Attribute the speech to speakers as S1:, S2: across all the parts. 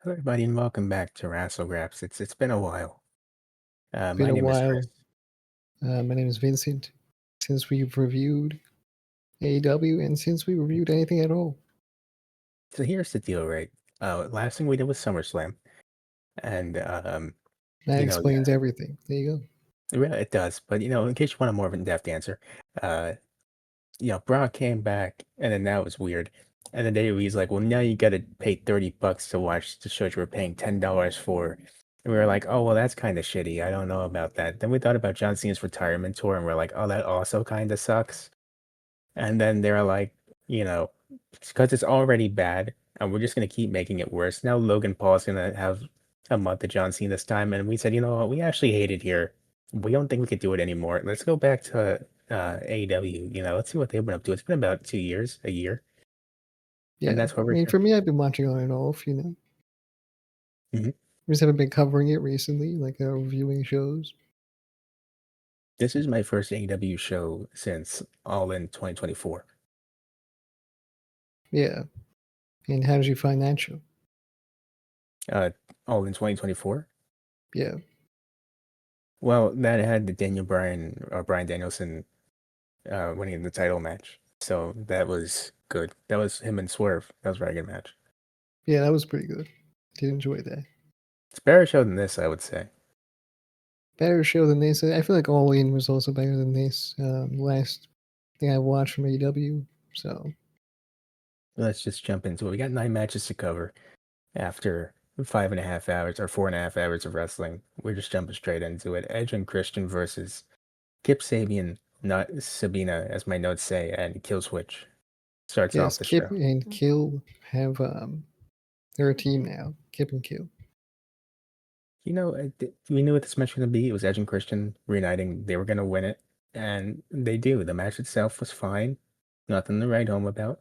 S1: Hello, everybody, and welcome back to Wrassle Graps. It's been a while.
S2: Been
S1: My
S2: a
S1: name is Chris.
S2: while. My name is Vincent. Since we've reviewed AEW and since we reviewed anything at all,
S1: So here's the deal, right? Last thing we did was SummerSlam, and
S2: that
S1: you know,
S2: explains everything. There you go.
S1: it does. But in case you want a more of in-depth answer, uh, Brock came back, and then that was weird. And then WWE's like, well, now you got to pay $30 to watch the show you were paying $10 for. And we were like, oh, well, that's kind of shitty. I don't know about that. Then we thought about John Cena's retirement tour, and we're like, oh, that also kind of sucks. And then they're like, you know, because it's already bad, and we're just gonna keep making it worse. Now Logan Paul's gonna have a month of John Cena this time, and we said, you know what, we actually hate it here. We don't think we could do it anymore. Let's go back to AEW. Let's see what they've been up to. It's been about 2 years, a year, and
S2: Yeah.
S1: that's why
S2: I
S1: we're
S2: mean,
S1: here.
S2: for me, I've been watching on and off,
S1: Mhm.
S2: Just haven't been covering it recently, like reviewing shows.
S1: This is my first AEW show since All In 2024.
S2: Yeah. And how did you find that show?
S1: Uh, All In 2024.
S2: Yeah.
S1: Well, that had the Brian Danielson winning the title match. So that was good. That was him and Swerve. That was a very good match.
S2: Yeah, that was pretty good. Did enjoy that.
S1: It's a better show than this, I would say.
S2: Better show than this. I feel like All In was also better than this. Last thing I watched from AEW. So,
S1: Let's just jump into it. We got 9 matches to cover after 5.5 hours or 4.5 hours of wrestling. We're just jumping straight into it. Edge and Christian versus Kip Sabian, not Sabina, as my notes say, and Killswitch starts off
S2: yes,
S1: the
S2: Kip
S1: show.
S2: and Kill have, they're a team now. Kip and Kill.
S1: We knew what this match was going to be. It was Edge and Christian reuniting. They were going to win it, and they do. The match itself was fine. Nothing to write home about,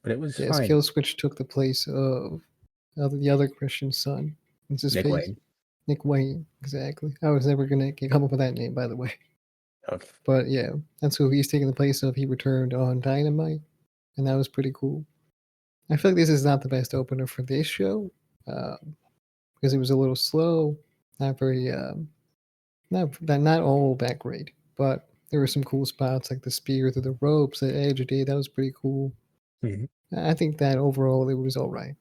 S1: but it was
S2: Yes,
S1: fine.
S2: Killswitch took the place of the other Christian son. What's his
S1: Nick
S2: face?
S1: Wayne.
S2: Nick Wayne, exactly. I was never gonna come up with that name, by the way.
S1: Okay.
S2: But yeah, that's who he's taking the place of. He returned on Dynamite, and that was pretty cool. I feel like this is not the best opener for this show because it was a little slow, not very, not all that great. But there were some cool spots like the spear through the ropes that Edge did. That was pretty cool.
S1: Mhm.
S2: I think that overall it was all right.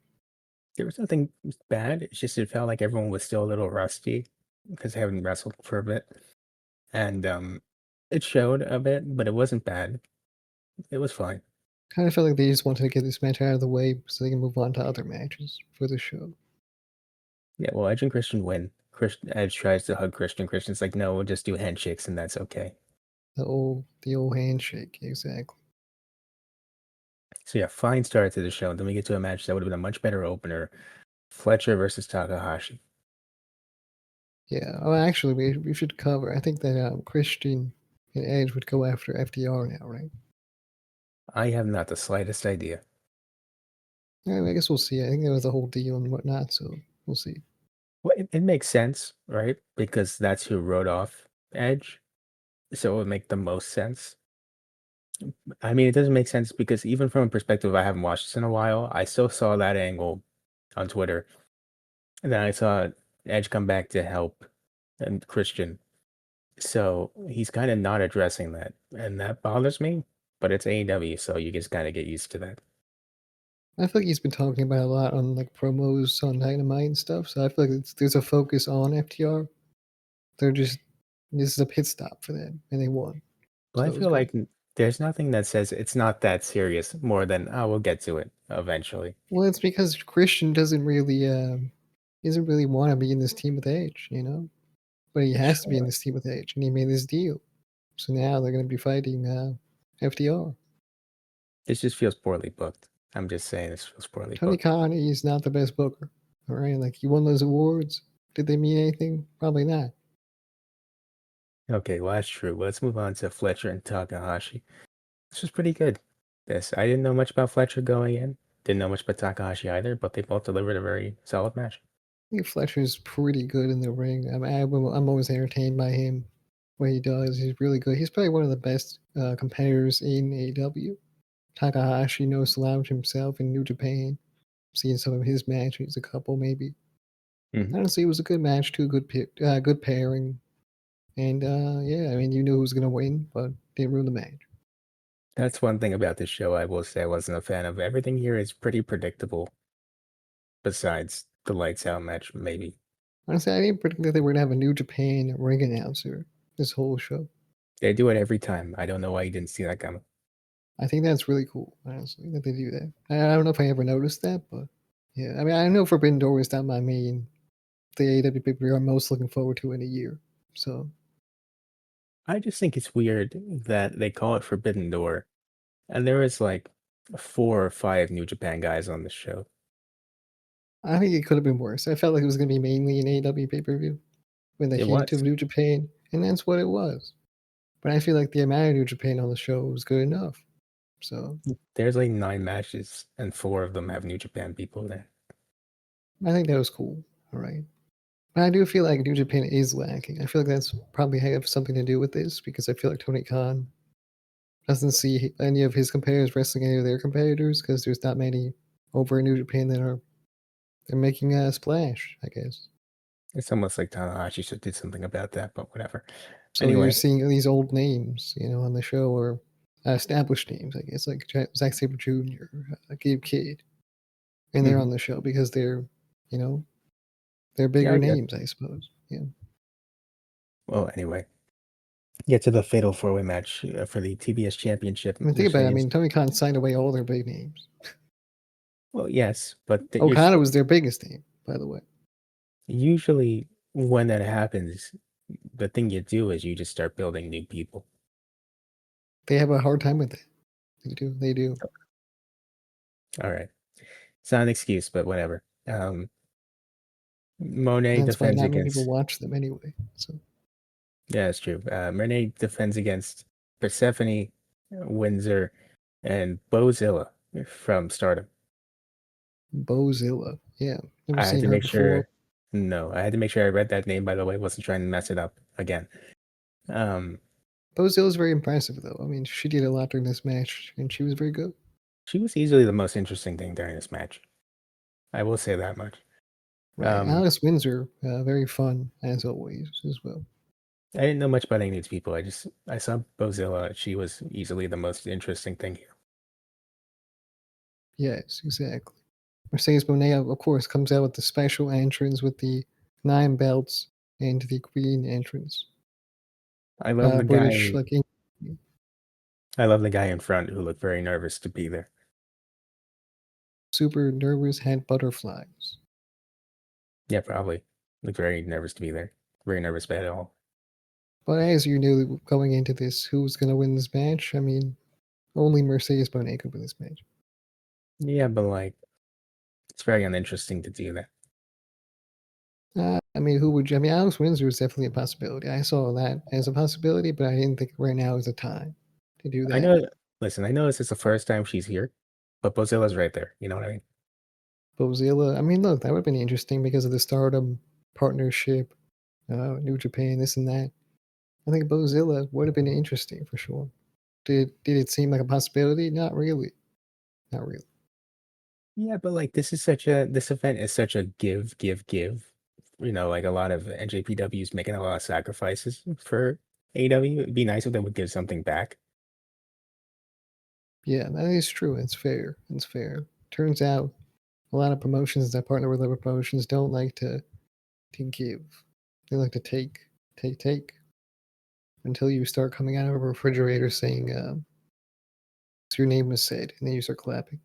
S1: There was nothing bad. It's just it felt like everyone was still a little rusty because they haven't wrestled for a bit, and it showed a bit, but it wasn't bad. It was fine.
S2: Kind of felt like they just wanted to get this match out of the way so they can move on to other matches for the show.
S1: Yeah. Well, Edge and Christian win. Edge tries to hug Christian. Christian's like, no, we'll just do handshakes, and that's okay.
S2: The old handshake, exactly.
S1: So yeah, fine start to the show. Then we get to a match that would have been a much better opener. Fletcher versus Takahashi.
S2: Yeah. Oh, actually, we should cover. I think that Christian and Edge would go after FDR now, right?
S1: I have not the slightest idea.
S2: Yeah, I guess we'll see. I think there was a whole deal and whatnot, so we'll see.
S1: Well, it makes sense, right? Because that's who wrote off Edge. So it would make the most sense. I mean, it doesn't make sense because even from a perspective, I haven't watched this in a while. I still saw that angle on Twitter. And then I saw Edge come back to help and Christian. So he's kind of not addressing that. And that bothers me, but it's AEW, so you just kind of get used to that.
S2: I feel like he's been talking about it a lot on like promos on Dynamite and stuff. So I feel like there's a focus on FTR. They're just this is a pit stop for them, and they won,
S1: Well, I
S2: so it was
S1: feel
S2: good.
S1: like there's nothing that says it's not that serious more than, oh, we'll get to it eventually.
S2: Well, it's because Christian doesn't really want to be in this team with Edge, but he has to be in
S1: Sure.
S2: this team with Edge, and he made this deal. So now they're going to be fighting FDR.
S1: This just feels poorly booked. I'm just saying this feels poorly
S2: Tony
S1: booked.
S2: Khan is not the best booker. All right, like he won those awards. Did they mean anything? Probably not.
S1: Okay, well, that's true. Let's move on to Fletcher and Takahashi. This was pretty good. I didn't know much about Fletcher going in. Didn't know much about Takahashi either, but they both delivered a very solid match.
S2: I think Fletcher's pretty good in the ring. I'm always entertained by him. What he does, he's really good. He's probably one of the best competitors in AEW. Takahashi knows to lounge himself in New Japan. seeing some of his matches, a couple maybe.
S1: Mhm.
S2: Honestly, it was a good match, too. Good pairing. And yeah, I mean, you knew who was going to win, but didn't ruin the match.
S1: That's one thing about this show I will say I wasn't a fan of. Everything here is pretty predictable, besides the lights out match, maybe.
S2: Honestly, I didn't predict that they were going to have a New Japan ring announcer this whole show.
S1: They do it every time. I don't know why you didn't see that coming.
S2: I think that's really cool, honestly, that they do that. I don't know if I ever noticed that, but yeah. I mean, I know Forbidden Door is not my main, the AEW pay-per-view I'm most looking forward to in a year. So
S1: I just think it's weird that they call it Forbidden Door, and there is like 4 or 5 New Japan guys on the show.
S2: I think it could have been worse. I felt like it was going to be mainly an AEW pay-per-view with a
S1: It
S2: hint of
S1: was.
S2: New Japan, and that's what it was. But I feel like the amount of New Japan on the show was good enough. So
S1: There's like 9 matches, and 4 of them have New Japan people there.
S2: I think that was cool. All right. But I do feel like New Japan is lacking. I feel like that's probably have something to do with this because I feel like Tony Khan doesn't see any of his competitors wrestling any of their competitors because there's not many over in New Japan that are they're making a splash, I guess.
S1: It's almost like Tanahashi should do something about that, but whatever.
S2: So you're
S1: Anyway,
S2: seeing these old names, on the show or established names, I guess, like Zack Sabre Jr., Gabe Kidd, and they're
S1: mhm.
S2: on the show because you know, they're
S1: Yeah,
S2: bigger
S1: I guess.
S2: names, I suppose. Yeah.
S1: Well, anyway, get to the fatal 4-way match for the TBS Championship.
S2: I mean, think
S1: This
S2: about it. I
S1: phase.
S2: mean, Tony Khan signed away all their big names.
S1: Well, yes, but you're
S2: Okada
S1: still
S2: was their biggest name, by the way.
S1: usually when that happens, the thing you do is you just start building new people.
S2: They have a hard time with it. They do. They do.
S1: All right. It's not an excuse, but whatever. Monet
S2: And that's why
S1: defends
S2: not many people
S1: against.
S2: watch them anyway. So
S1: Yeah, it's true. Monet defends against Persephone, Windsor, and Bozilla from Stardom.
S2: Bozilla. Yeah. Never
S1: I had
S2: seen
S1: to
S2: her
S1: make
S2: before.
S1: sure. No, I had to make sure I read that name, by the way. Wasn't trying to mess it up again. Um,
S2: Bozilla's very impressive though. I mean, she did a lot during this match and she was very good.
S1: she was easily the most interesting thing during this match. I will say that much.
S2: Right.
S1: Um,
S2: Alice Windsor, very fun as always as well.
S1: I didn't know much about any of these people. I saw Bozilla. She was easily the most interesting thing here.
S2: Yes, exactly. Mercedes Monet, of course, comes out with the special entrance with the 9 belts and the Queen entrance.
S1: I love the
S2: British,
S1: guy.
S2: like,
S1: I love the guy in front who looked very nervous to be there.
S2: super nervous, had butterflies.
S1: Yeah, probably looked very nervous to be there. Very nervous about it all.
S2: But as you knew going into this, who was going to win this match? I mean, only Mercedes Monet could win this match.
S1: Yeah, but like it's very uninteresting to do that.
S2: I mean, who would you? I mean, Alex Windsor is definitely a possibility. I saw that as a possibility, but I didn't think right now is the time to do
S1: I
S2: that.
S1: know. Listen, I know this is the first time she's here, but Bozilla's right there. You know what I mean?
S2: Bozilla, I mean, look, that would have been interesting because of the Stardom partnership, New Japan, this and that. I think Bozilla would have been interesting for sure. Did it seem like a possibility? Not really. Not really.
S1: Yeah, but like this event is such a give, give, give. You know, like a lot of NJPW is making a lot of sacrifices for AEW. It'd be nice if they would give something back.
S2: Yeah, that is true. It's fair. It's fair. Turns out a lot of promotions that partner with other promotions don't like to give. They like to take until you start coming out of a refrigerator saying, "Your name was said," and then you start clapping.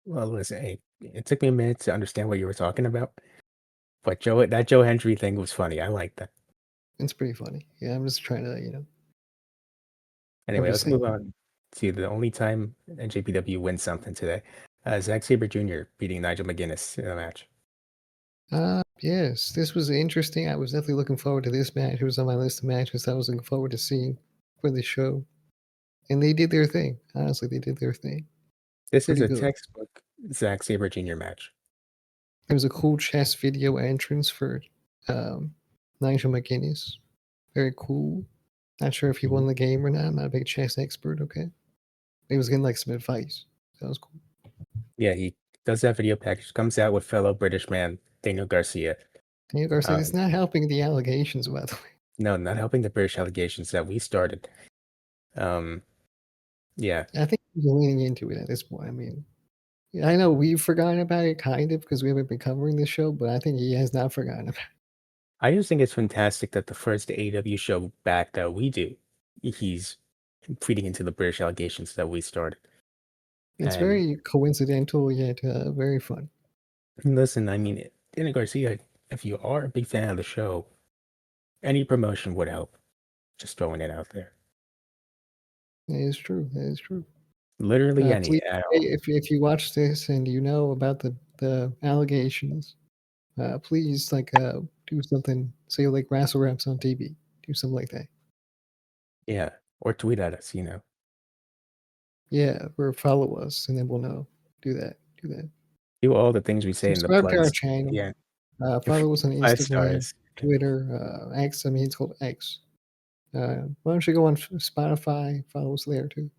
S1: Well, listen, hey, it took me a minute to understand what you were talking about, but Joe Hendry thing was funny. I like that.
S2: It's pretty funny. Yeah, I'm just trying to, I'm
S1: Anyway,
S2: just
S1: let's move
S2: saying.
S1: on to the only time NJPW wins something today. Zack Sabre Jr. beating Nigel McGuinness in a match.
S2: Yes, this was interesting. I was definitely looking forward to this match. It was on my list of matches I was looking forward to seeing for the show. And they did their thing. Honestly, they did their thing.
S1: This is
S2: Pretty
S1: a
S2: good.
S1: textbook Zack Sabre Jr. match.
S2: There was a cool chess video entrance for um, Nigel McGuinness. Very cool. Not sure if he won
S1: Mhm.
S2: the game or not. I'm not a big chess expert, okay? He was getting like some advice. That was cool.
S1: Yeah, does that video package, comes out with fellow British man Daniel Garcia.
S2: Daniel Garcia is not helping the allegations, by the way.
S1: No, not helping the British allegations that we started. Yeah.
S2: I think he's leaning into it at this point. I mean, I know we've forgotten about it kind of because we haven't been covering this show, but I think he has not forgotten about it.
S1: I just think it's fantastic that the first AEW show back that we do, he's feeding into the British allegations that we started.
S2: It's
S1: And
S2: very coincidental yet very fun.
S1: listen, I mean, Daniel Garcia, if you are a big fan of the show, any promotion would help. Just throwing it out there.
S2: That is true. That is true.
S1: Literally any
S2: Please,
S1: at all.
S2: if you watch this and you know about the allegations, please do something. Say like Wrassle Graps on TV. Do something like that.
S1: Yeah. Or tweet at us, you know.
S2: Yeah, or follow us, and then we'll know. Do that. Do that.
S1: Do all the things we say in the
S2: Subscribe to our
S1: plugs.
S2: channel.
S1: Yeah.
S2: Follow us on
S1: 5
S2: Instagram,
S1: stars.
S2: Twitter, X. I mean, it's called X. Why don't you go on Spotify? Follow us there too.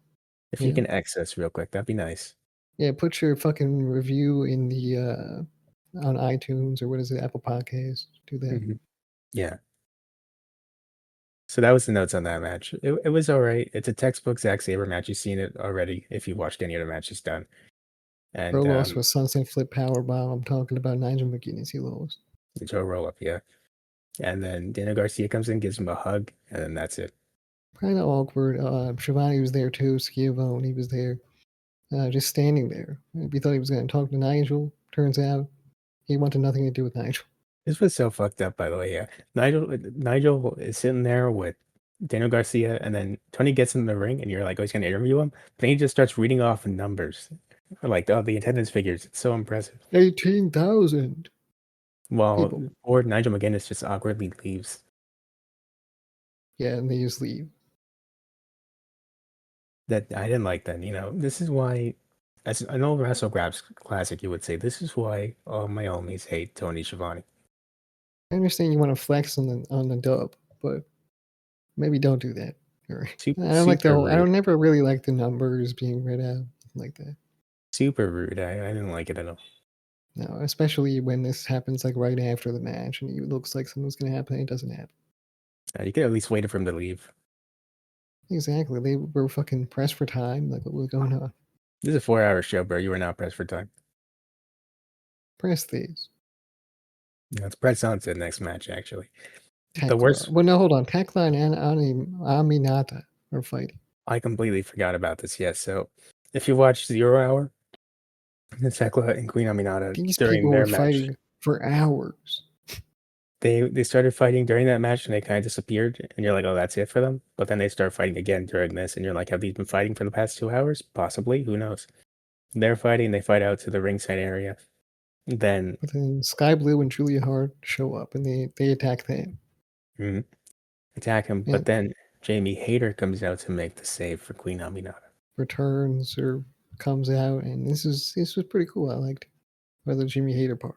S1: If you can X us real quick, that'd be nice.
S2: Yeah, put your fucking review in the on iTunes or what is it, Apple Podcasts. Do that.
S1: Mhm. Yeah. So that was the notes on that match. It was all right. It's a textbook Zack Sabre match. You've seen it already if you watched any of the matches done. And
S2: Bro lost with Sunset Flip Powerbomb. I'm talking about Nigel McGuinness. He lost.
S1: the Joe roll up, yeah. And then Daniel Garcia comes in, gives him a hug, and then that's it.
S2: Kind of awkward. Shivani was there too. Schiavone, he was there. Just standing there. We thought he was going to talk to Nigel. Turns out he wanted nothing to do with Nigel.
S1: This was so fucked up, by the way. Yeah, Nigel is sitting there with Daniel Garcia, and then Tony gets in the ring, and you're like, "Oh, he's gonna interview him." Then he just starts reading off numbers, like the attendance figures. It's so impressive.
S2: 18,000.
S1: While or Nigel McGuinness just awkwardly leaves.
S2: Yeah, and they just leave.
S1: That I didn't like that. You know, this is why, as an old Wrassle Graps classic, you would say, this is why all my homies hate Tony Schiavone.
S2: I understand you want to flex on the dub, but maybe don't do that. I don't like the whole. I don't never really like the numbers being read out like that.
S1: Super rude. I didn't like it at all.
S2: No, especially when this happens like right after the match, and it looks like something's gonna happen, and it doesn't happen.
S1: You could at least wait for him to leave.
S2: Exactly. They were fucking pressed for time. Like, what was going on?
S1: This is a 4-hour show, bro. You were not pressed for time.
S2: Press these.
S1: Let's press on to the next match, actually.
S2: Tekla.
S1: The worst.
S2: Well, no, hold on. Tekla and Aminata are fighting.
S1: I completely forgot about this. Yes. So if you watch 0 Hour, Tekla and Queen Aminata
S2: These
S1: during
S2: people
S1: their
S2: were
S1: match,
S2: fighting for hours.
S1: they started fighting during that match and they kind of disappeared. And you're like, oh, that's it for them. But then they start fighting again during this, and you're like, have these been fighting for the past 2 hours? Possibly. Who knows? They're fighting. They fight out to the ringside area. Then
S2: Sky Blue and Julia Hart show up and they attack them.
S1: Attack him,
S2: Yeah.
S1: but then Jamie Hayter comes out to make the save for Queen Aminata.
S2: Returns or comes out, and this was pretty cool. I liked the Jimmy Hayter part.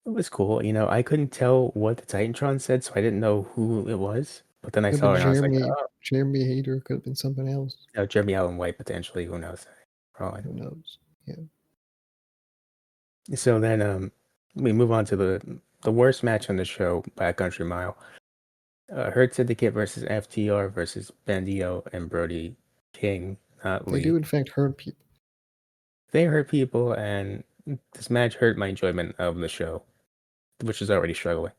S1: It was cool. You know, I couldn't tell what the Titantron said, so I didn't know who it was. But then I saw it and I was like, oh.
S2: Jeremy Hayter could have been something else.
S1: No, Jeremy Allen White, potentially. Who knows? Probably.
S2: Who knows? Yeah.
S1: So then we move on to the worst match on the show by a country mile. Hurt Syndicate versus FTR versus Bandito and Brody King, not Lee.
S2: They do, in fact, hurt people.
S1: They hurt people, and this match hurt my enjoyment of the show, which is already struggling.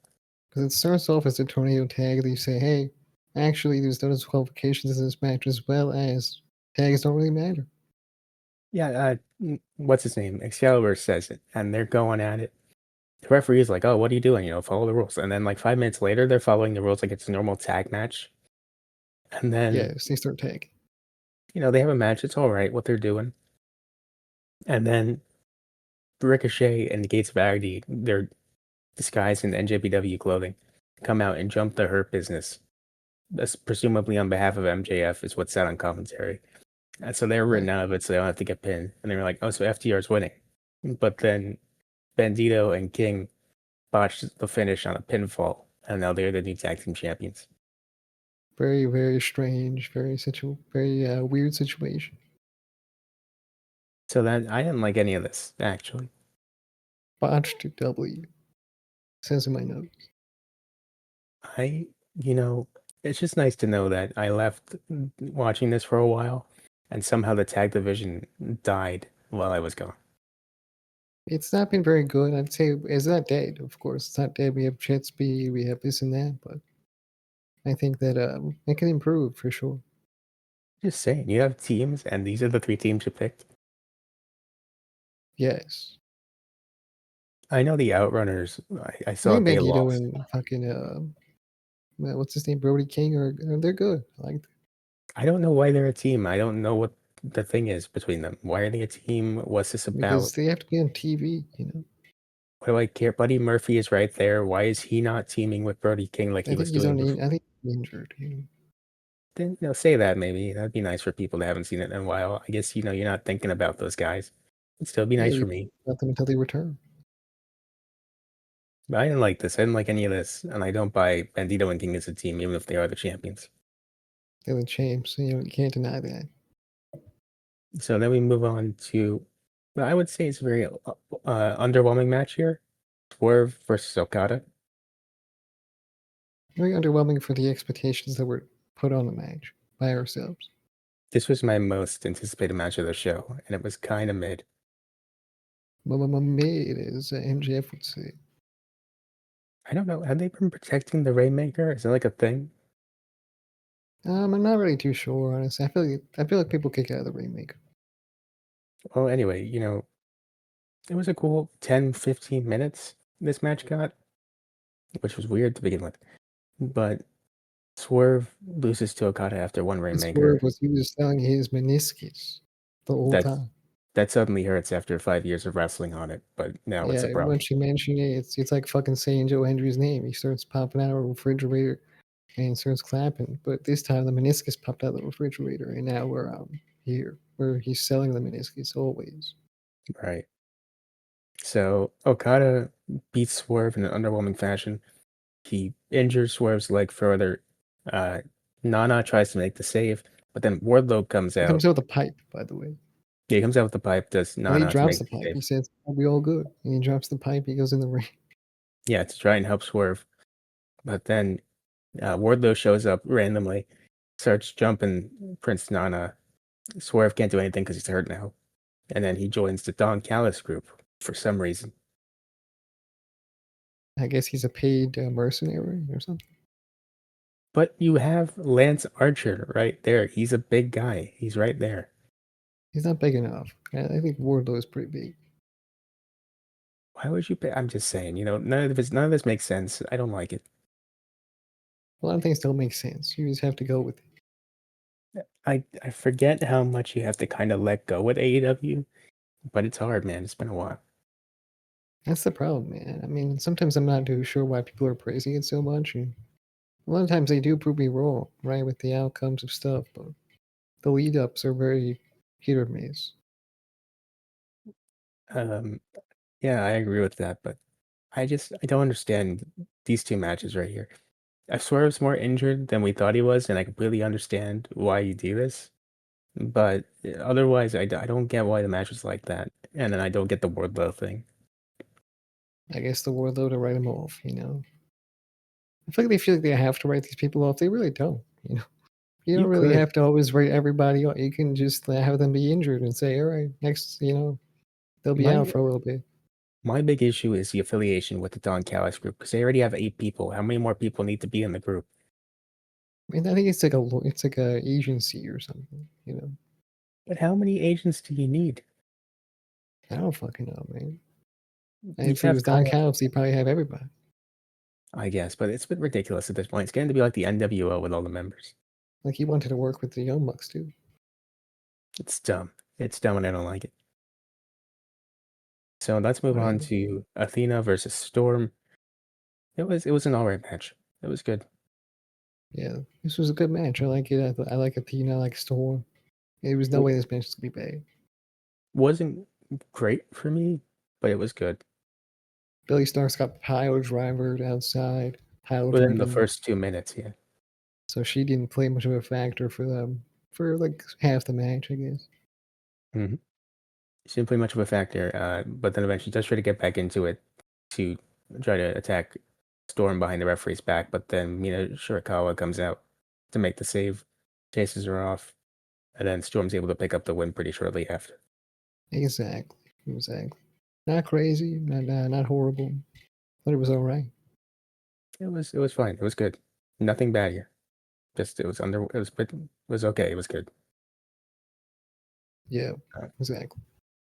S2: Because it starts off as a tornado tag. They say, hey, actually, there's no disqualifications in this match, as well as tags don't really matter.
S1: Yeah, what's his name? Excalibur says it, and they're going at it. The referee is like, oh, what are you doing? You know, follow the rules. And then like 5 minutes later, they're following the rules like it's a normal tag match. And then
S2: yes, they start tagging.
S1: You know, they have a match. It's all right what they're doing. And then Ricochet and the Gates of Agony, they're disguised in NJPW clothing, come out and jump the Hurt Business. That's presumably on behalf of MJF is what's said on commentary. And so they're written out of it so they don't have to get pinned. And they were like, oh, so FTR's winning. But then Bandito and King botched the finish on a pinfall. And now they're the new tag team champions.
S2: Very, very strange, very weird situation.
S1: So that I didn't like any of this actually.
S2: Botched W. Says in my notes.
S1: I, you know, it's just nice to know that I left watching this for a while, and somehow the tag division died while I was gone.
S2: It's not been very good. I'd say it's not dead, of course. It's not dead. We have jet speed, we have this and that, but I think that it can improve for sure.
S1: Just saying, you have teams, and these are the 3 teams you picked.
S2: Yes.
S1: I know the Outrunners. I
S2: I
S1: saw
S2: think
S1: they
S2: Bandito
S1: lost.
S2: and fucking what's his name, Brody King, are they're good. I like them.
S1: I don't know why they're a team. I don't know what the thing is between them. Why are they a team? What's this
S2: Because
S1: about?
S2: they have to be on TV, you know.
S1: What do I care? Buddy Murphy is right there. Why is he not teaming with Brody King like
S2: I
S1: he
S2: think
S1: was
S2: he's
S1: doing
S2: only
S1: before?
S2: I think he's injured. You know.
S1: Then say that maybe. That'd be nice for people that haven't seen it in a while. I guess you're not thinking about those guys. It'd still be
S2: Yeah,
S1: nice
S2: you
S1: for me.
S2: got them until they return.
S1: But I didn't like this. I didn't like any of this, and I don't buy Bandito and King as a team, even if they are the champions.
S2: They're the champs. You know, you can't deny that.
S1: So then we move on to, well, I would say it's a very underwhelming match here. Swerve versus Okada.
S2: Very underwhelming for the expectations that were put on the match by ourselves.
S1: This was my most anticipated match of the show, and it was kind of mid.
S2: Made, as MJF would say.
S1: I don't know. Have they been protecting the Rainmaker? Is it like a thing?
S2: I'm not really too sure, honestly. I feel like people kick out of the remake.
S1: Well, anyway, it was a cool 10, 15 minutes this match got, which was weird to begin with. But Swerve loses to Okada after one
S2: His word
S1: Rainmaker.
S2: was he was selling his meniscus the whole
S1: That
S2: time.
S1: that suddenly hurts after 5 years of wrestling on it, but now it's a
S2: Yeah,
S1: problem.
S2: once you mention it, it's like fucking saying Joe Hendry's name. He starts popping out of a refrigerator and starts clapping. But this time the meniscus popped out of the refrigerator, and now we're here where he's selling the meniscus always.
S1: Right. So Okada beats Swerve in an underwhelming fashion. He injures Swerve's leg further. Uh, Nana tries to make the save, but then Wardlow comes
S2: He comes
S1: out.
S2: out with a pipe, by the way.
S1: Yeah, he comes out with the pipe, does
S2: And he
S1: Nana to
S2: drops
S1: make
S2: the
S1: the
S2: pipe.
S1: save.
S2: He says, "I'll be all good." And he drops the pipe. He goes in the ring.
S1: Yeah, to try and help Swerve. But then Wardlow shows up randomly, starts jumping Prince Nana. Swerve can't do anything because he's hurt now. And then he joins the Don Callis group for some reason.
S2: I guess he's a paid mercenary or something.
S1: But you have Lance Archer right there. He's a big guy. He's right there.
S2: He's not big enough. I think Wardlow is pretty big.
S1: Why would you pay? I'm just saying, none of this makes sense. I don't like it.
S2: A lot of things don't make sense. You just have to go with it.
S1: I forget how much you have to kind of let go with AEW, but it's hard, man. It's been a while.
S2: That's the problem, man. I mean, sometimes I'm not too sure why people are praising it so much, and a lot of times they do prove me wrong, right, with the outcomes of stuff. But the lead ups are very hit or miss.
S1: Um, yeah, I agree with that, but I don't understand these 2 matches right here. I Swerve's more injured than we thought he was, and I completely understand why you do this. But otherwise, I don't get why the match was like that, and then I don't get the Wardlow thing.
S2: I guess the Wardlow to write them off, you know. I feel like they feel like they have to write these people off. They really don't, you know. You don't
S1: You
S2: really
S1: could.
S2: have to always write everybody off. You can just have them be injured and say, all right, next, you know, they'll be
S1: My
S2: out for a little bit.
S1: my big issue is the affiliation with the Don Callis group because they already have 8 people. How many more people need to be in the group?
S2: And I think it's like a agency or something, you know.
S1: But how many agents do you need?
S2: I don't fucking know, man. And
S1: You
S2: if it
S1: have
S2: was Don
S1: Kyle,
S2: Callis, he'd probably have everybody.
S1: I guess, but it's a bit ridiculous at this point. It's getting to be like the NWO with all the members.
S2: Like he wanted to work with the Young Bucks too.
S1: It's dumb. It's dumb, and I don't like it. So let's move on
S2: Whatever.
S1: to Athena versus Storm. It was an alright match. It was good.
S2: Yeah, this was a good match. I like it. I like Athena. I like Storm. There was no way this match was gonna be bad.
S1: Wasn't great for me, but it was good.
S2: Billy Starks got pile drivered outside, pile
S1: Within the
S2: driven.
S1: first 2 minutes, yeah.
S2: So she didn't play much of a factor for them for like half the match, I guess.
S1: Mhm. She didn't play much of a factor, but then eventually does try to get back into it to try to attack Storm behind the referee's back, but then Mina Shirakawa comes out to make the save, chases her off, and then Storm's able to pick up the win pretty shortly after.
S2: Exactly. Not crazy, not horrible, but it was all right.
S1: It was fine. It was good. Nothing bad here. Just it was okay. It was good.
S2: Yeah,
S1: Uh,
S2: exactly.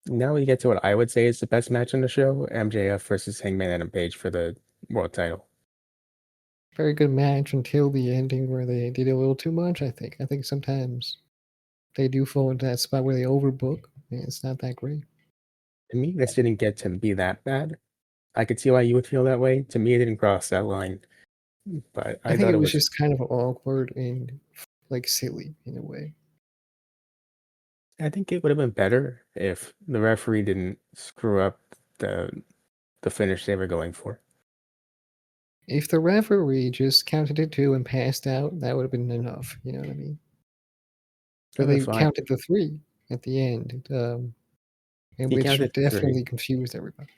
S1: Now we get to what I would say is the best match on the show: MJF versus Hangman Adam Page for the world title.
S2: Very good match until the ending where they did a little too much. I think sometimes they do fall into that spot where they overbook, and it's not that great.
S1: To me, this didn't get to be that bad. I could see why you would feel that way. To me, it didn't cross that line, but
S2: I
S1: I
S2: think
S1: thought
S2: it
S1: it
S2: was
S1: was.
S2: just kind of awkward and like silly in a way.
S1: I think it would have been better if the referee didn't screw up the the finish they were going for.
S2: If the referee just counted to 2 and passed out, that would have been enough. You know what I mean? But
S1: That was
S2: they
S1: fine.
S2: counted to 3 at the end, and
S1: He
S2: which
S1: counted to three.
S2: definitely confused everybody.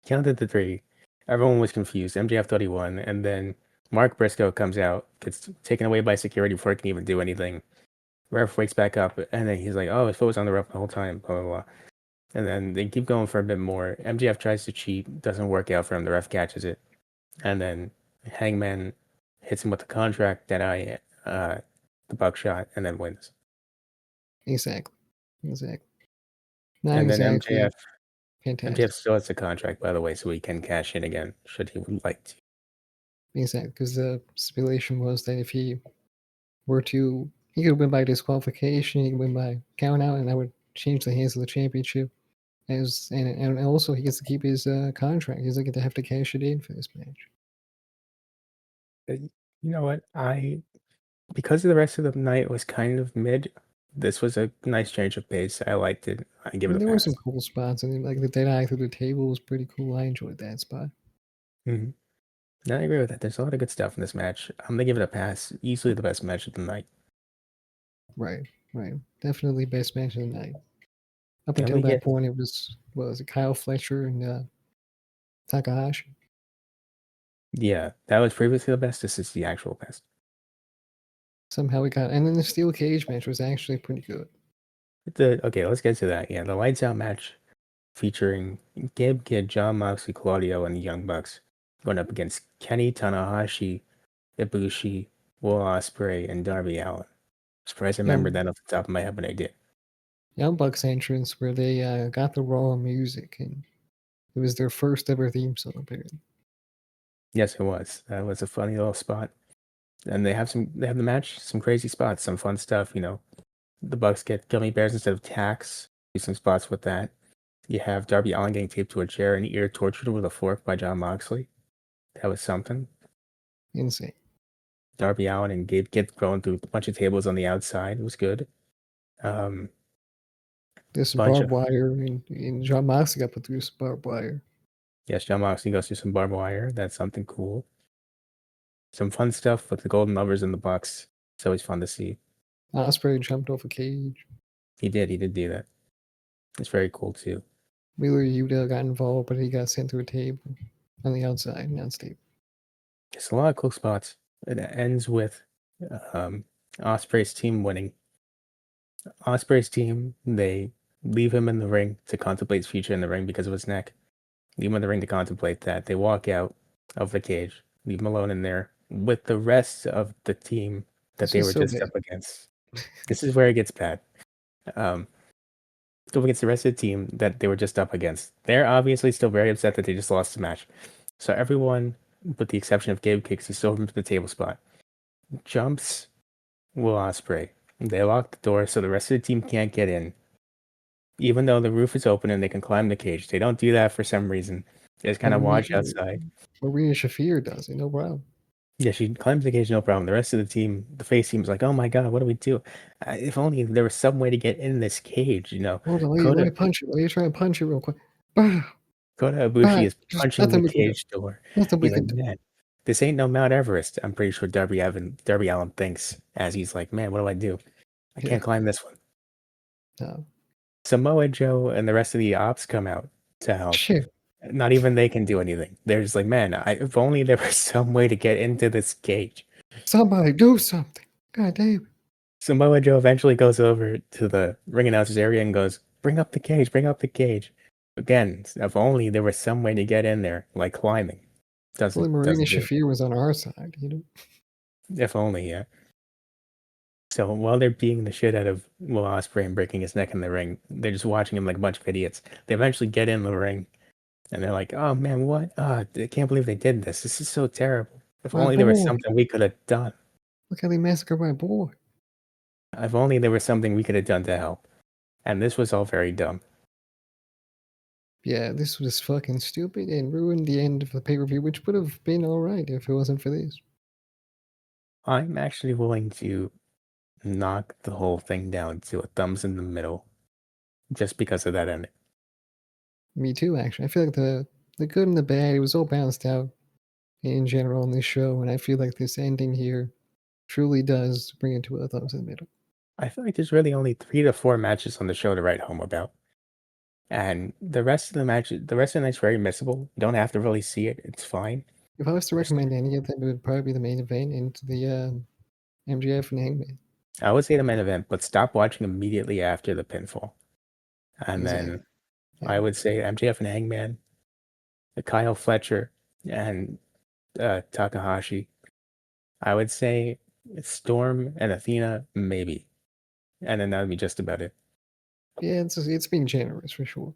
S1: Counted to three. Everyone was confused. MJF thought he won, and then Mark Briscoe comes out, gets taken away by security before he can even do anything. Ref wakes back up, and then he's like, "Oh, his foot was on the ref the whole time." Blah blah blah. And then they keep going for a bit more. MJF tries to cheat, doesn't work out for him. The ref catches it, and then Hangman hits him with the contract that the buckshot, and then wins.
S2: Exactly. Not
S1: And then
S2: exactly
S1: MJF
S2: fantastic.
S1: still has the contract, by the way, so he can cash in again should he would like to.
S2: Exactly, because the stipulation was that if he were to, he could win by disqualification, he could win by count out, and that would change the hands of the championship. And also he gets to keep his contract. He doesn't get to have to cash it in for this match.
S1: You know what? Because the rest of the night was kind of mid, this was a nice change of pace. I liked it. I give
S2: I
S1: it
S2: mean,
S1: a
S2: there were some
S1: pass.
S2: cool spots, and like the dead eye through the table was pretty cool. I enjoyed that spot.
S1: Hmm. No, I agree with that. There's a lot of good stuff in this match. I'm gonna give it a pass. Easily the best match of the night.
S2: Right, right. Definitely best match of the night. Up
S1: Then
S2: until
S1: we
S2: that
S1: get,
S2: point, it was, what was it, Kyle Fletcher and Takahashi.
S1: yeah, that was previously the best. This is the actual best.
S2: Somehow we got, and then the steel cage match was actually pretty good.
S1: Okay, let's get to that. Yeah, the lights out match featuring Gabe Kidd, Jon Moxley, Claudio, and the Young Bucks going up against Kenny Tanahashi, Ibushi, Will Ospreay, and Darby Allin. Surprised I remembered
S2: Young
S1: that off the top of my head, but I did.
S2: Young Bucks entrance where they got the raw music, and it was their first ever theme song apparently.
S1: Yes, it was. That was a funny little spot. And they have the match, some crazy spots, some fun stuff, you know. The Bucks get gummy bears instead of tacks. Do some spots with that. You have Darby Allin getting taped to a chair and ear tortured with a fork by Jon Moxley. That was something.
S2: Insane.
S1: Darby Allin and Gabe Kidd going through a bunch of tables on the outside. It was good. Um,
S2: There's some
S1: bunch
S2: barbed
S1: of
S2: wire, and John Moxley got put through some barbed wire.
S1: Yes, Jon Moxley goes through some barbed wire. That's something cool. Some fun stuff with the Golden Lovers and the Bucks. It's always fun to see.
S2: Ospreay jumped off a cage.
S1: He did do that. It's very cool too.
S2: Wheeler Yuta got involved, but he got sent to a table on the outside, not stable.
S1: It's a lot of cool spots. It ends with um, Osprey's team winning. Osprey's team, they leave him in the ring to contemplate his future in the ring because of his neck. Leave him in the ring to contemplate that. They walk out of the cage, leave him alone in there with the rest of the team that
S2: This
S1: they
S2: was
S1: were
S2: so
S1: just
S2: bad.
S1: up against. This is where it gets bad. Um, Go against the rest of the team that they were just up against. They're obviously still very upset that they just lost the match. So everyone, with the exception of Gabe Kicks, who's still from the table spot, jumps Will Ospreay. They lock the door so the rest of the team can't get in. Even though the roof is open and they can climb the cage, they don't do that for some reason. They just kind of watch outside.
S2: Maria Shafir does it, no problem.
S1: Yeah, she climbs the cage, no problem. The rest of the team, the face team's like, "Oh my god, what do we do? If only there was some way to get in this cage." You know,
S2: Hold on, let me
S1: Kota
S2: punch it. Let me try and punch it real quick. Bah,
S1: Kota
S2: bah,
S1: Ibushi is
S2: just
S1: punching the
S2: nothing we can do.
S1: cage door.
S2: Nothing we
S1: He's like,
S2: can do.
S1: "Man, this ain't no Mount Everest." I'm pretty sure Darby Allin thinks as he's like, "Man, what do? I
S2: Yeah,
S1: can't climb this one."
S2: no.
S1: Samoa Joe and the rest of the ops come out to help.
S2: Shit.
S1: Not even they can do anything. They're just like, man, if only there was some way to get into this cage.
S2: Somebody do something. God damn it.
S1: Samoa Joe eventually goes over to the ring announcer's area and goes, bring up the cage, bring up the cage. Again, if only there was some way to get in there, like climbing.
S2: Well, Marina
S1: Doesn't do it.
S2: Shafir was on our side, you know.
S1: If only, yeah. So while they're beating the shit out of Will Ospreay and breaking his neck in the ring, they're just watching him like a bunch of idiots. They eventually get in the ring, and they're like, oh man, what? I can't believe they did this. This is so terrible. If
S2: My
S1: only there was
S2: boy.
S1: something we could have done.
S2: Look how they massacred my boy.
S1: If only there was something we could have done to help. And this was all very dumb.
S2: Yeah, this was fucking stupid and ruined the end of the pay-per-view, which would have been alright if it wasn't for this.
S1: I'm actually willing to knock the whole thing down to a thumbs in the middle just because of that ending.
S2: Me too, actually. I feel like the good and the bad, it was all balanced out in general on this show, and I feel like this ending here truly does bring it to a thumbs in the middle.
S1: I feel like there's really only 3 to 4 matches on the show to write home about. And the rest of the night's very missable. You don't have to really see it. It's fine.
S2: If I was to recommend any of them, it would probably be the main event into the MJF and Hangman.
S1: I would say the main event, but stop watching immediately after the pinfall. And
S2: Exactly.
S1: then
S2: Yeah.
S1: I would say MJF and Hangman, Kyle Fletcher, and Takahashi. I would say Storm and Athena, maybe. And then that would be just about it.
S2: Yeah, it's being generous for sure.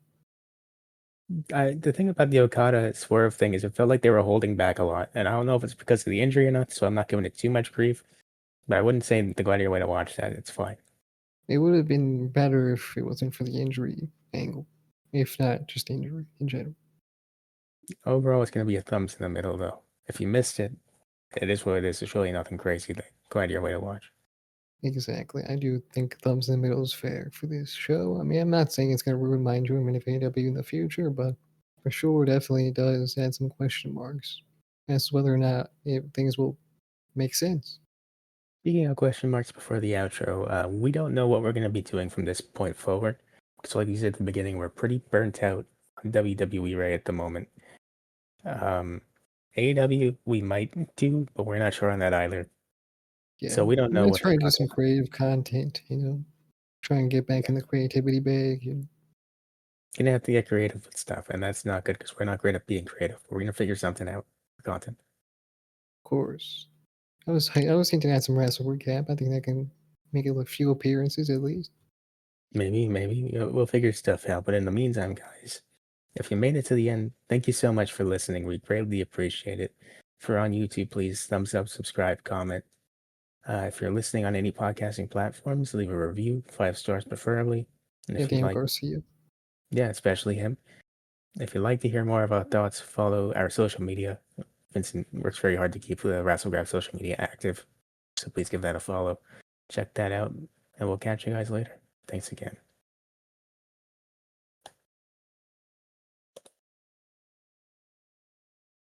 S1: The thing about the Okada swerve thing is it felt like they were holding back a lot. And I don't know if it's because of the injury or not, so I'm not giving it too much grief. But I wouldn't say the gladiator way to watch that. It's fine.
S2: It would have been better if it wasn't for the injury angle, if not just injury in general.
S1: Overall, it's going to be a thumbs in the middle, though. If you missed it, it is what it is. There's really nothing crazy. Gladiator way to watch.
S2: Exactly. I do think thumbs in the middle is fair for this show. I mean, I'm not saying it's going to ruin my enjoyment of AEW in the future, but for sure, definitely does add some question marks as to whether or not things will make sense.
S1: Speaking of question marks before the outro, we don't know what we're going to be doing from this point forward. So like you said at the beginning, we're pretty burnt out on WWE right at the moment. AEW we might do, but we're not sure on that either.
S2: Yeah.
S1: So we don't
S2: I'm
S1: know
S2: gonna
S1: what
S2: try
S1: the
S2: and do some creative content, try and get back in the creativity bag.
S1: Gonna have to get creative with stuff, and that's not good because we're not great at being creative. We're gonna figure something out with content.
S2: Of course. I was thinking to add some Wrassle Recap. I think that can make it a few appearances at least.
S1: Maybe we'll figure stuff out. But in the meantime, guys, if you made it to the end, thank you so much for listening. We greatly appreciate it. If you're on YouTube, please thumbs up, subscribe, comment. If you're listening on any podcasting platforms, leave a review, 5 stars preferably. And
S2: Yeah,
S1: if you
S2: Dan
S1: like,
S2: Garcia.
S1: yeah, especially him. If you'd like to hear more of our thoughts, follow our social media. Vincent works very hard to keep the Wrassle Graps social media active, so please give that a follow. Check that out, and we'll catch you guys later. Thanks again.